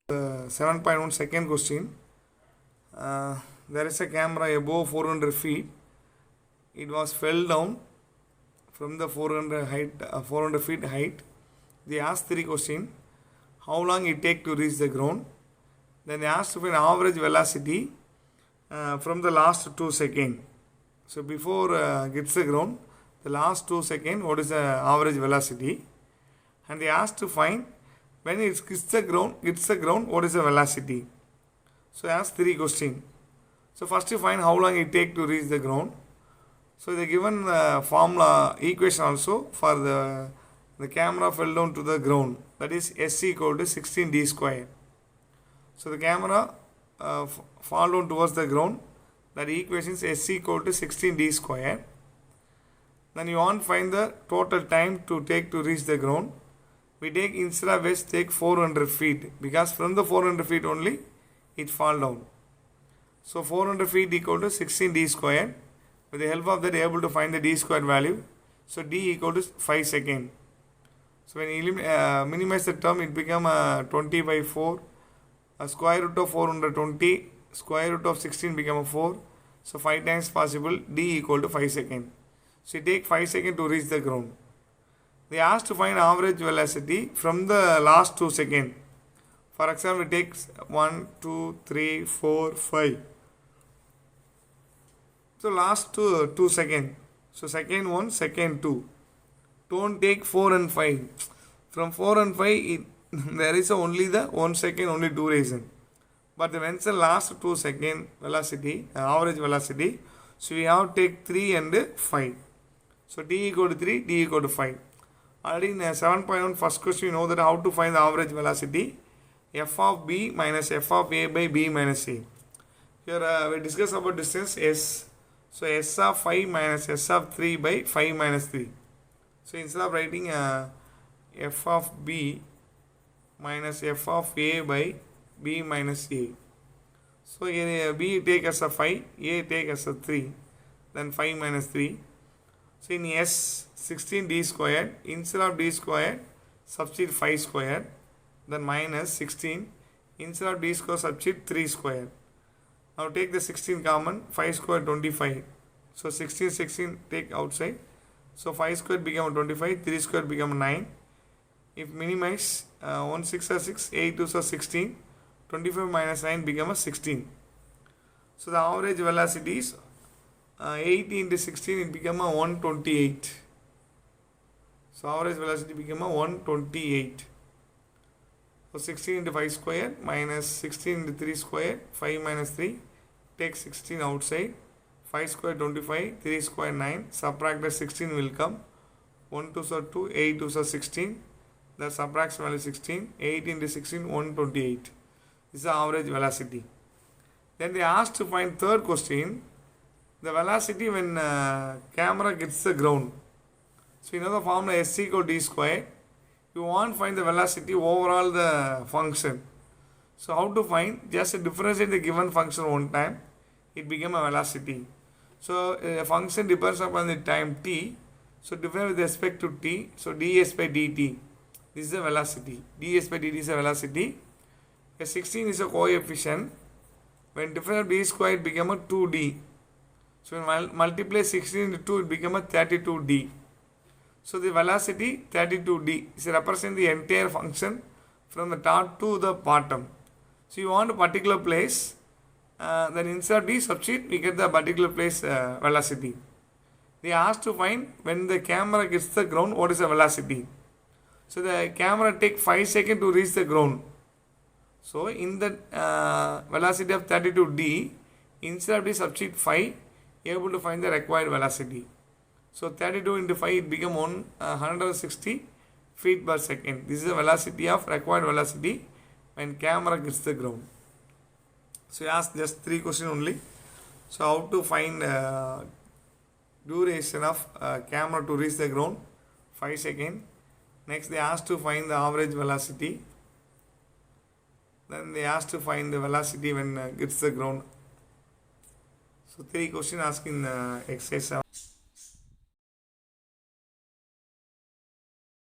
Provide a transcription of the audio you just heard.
7.1 second question. There is a camera above 400 feet. It was fell down from the 400 feet height. They asked three questions. How long it take to reach the ground? Then they asked for an average velocity from the last 2 seconds. So before gets the ground, the last 2 seconds, what is the average velocity? And they asked to find when it hits the ground, what is the velocity? So they asked three questions. So first you find how long it take to reach the ground. So they given formula equation also for the camera fell down to the ground. That is S equal to 16d square. So the camera fall down towards the ground. That equation is S equal to 16d square. Then you want to find the total time to take to reach the ground. We take instead of S take 400 feet because from the 400 feet only it fall down. So 400 feet equal to 16d square. With the help of that, able to find the d square value. So d equal to 5 seconds. So when you minimize the term, it become 20 by 4. Square root of 420, square root of 16 become a 4. So 5 times possible, d equal to 5 seconds. So you take 5 seconds to reach the ground. They asked to find average velocity from the last 2 seconds. For example, it takes 1, 2, 3, 4, 5. So last 2 seconds. So second 1, second 2. Don't take 4 and 5. From 4 and 5, there is only the 1 second only duration. But when it's the last 2 second velocity, average velocity, so we have to take 3 and 5. So d equal to 3, d equal to 5. Already in 7.1 first question, you know that how to find the average velocity. F of b minus f of a by b minus a. Here we discuss about distance s. So s of 5 minus s of 3 by 5 minus 3. So instead of writing f of b minus f of a by b minus a. So here b take as a 5, a take as a 3, then 5 minus 3. So in s 16d squared, instead of d squared, substitute 5 squared, then minus 16, instead of d squared, substitute 3 squared. Now take the 16 common, 5 squared 25. So 16 take outside. So 5 squared become 25, 3 squared become 9. If minimize, 1 6 are 6, 8 2 are 16, 25 minus 9 become a 16. So the average velocity is 8 into 16, it become a 128. So average velocity become a 128. So 16 into 5 square minus 16 into 3 square, 5 minus 3, take 16 outside, 5 square 25, 3 square 9, subtract the 16 will come, 1 2 are 2, 8 2 are 16, the subtract value 16, 8 into 16, 128. This is the average velocity. Then they asked to find third question, the velocity when camera gets the ground. So you know the formula s equal to d square. You want to find the velocity overall the function. So how to find? Just differentiate the given function one time, it become a velocity. So a function depends upon the time t. So different with respect to t. So ds by dt. This is the velocity. ds by dt is a velocity. A 16 is a coefficient. When different of d square, it become a 2d. So when multiply 16 into 2, it become a 32d. So the velocity 32d is represent the entire function from the top to the bottom. So you want a particular place, then insert d substitute, we get the particular place velocity. They asked to find when the camera gets the ground, what is the velocity. So the camera take 5 seconds to reach the ground. So in the velocity of 32d, instead of d substitute 5, you are able to find the required velocity. So 32 into 5, it become 160 feet per second. This is the velocity of required velocity when camera gets the ground. So you ask just 3 questions only. So how to find duration of camera to reach the ground? 5 seconds. Next they asked to find the average velocity. Then they asked to find the velocity when gets the ground. So 3 questions asking exercise 7.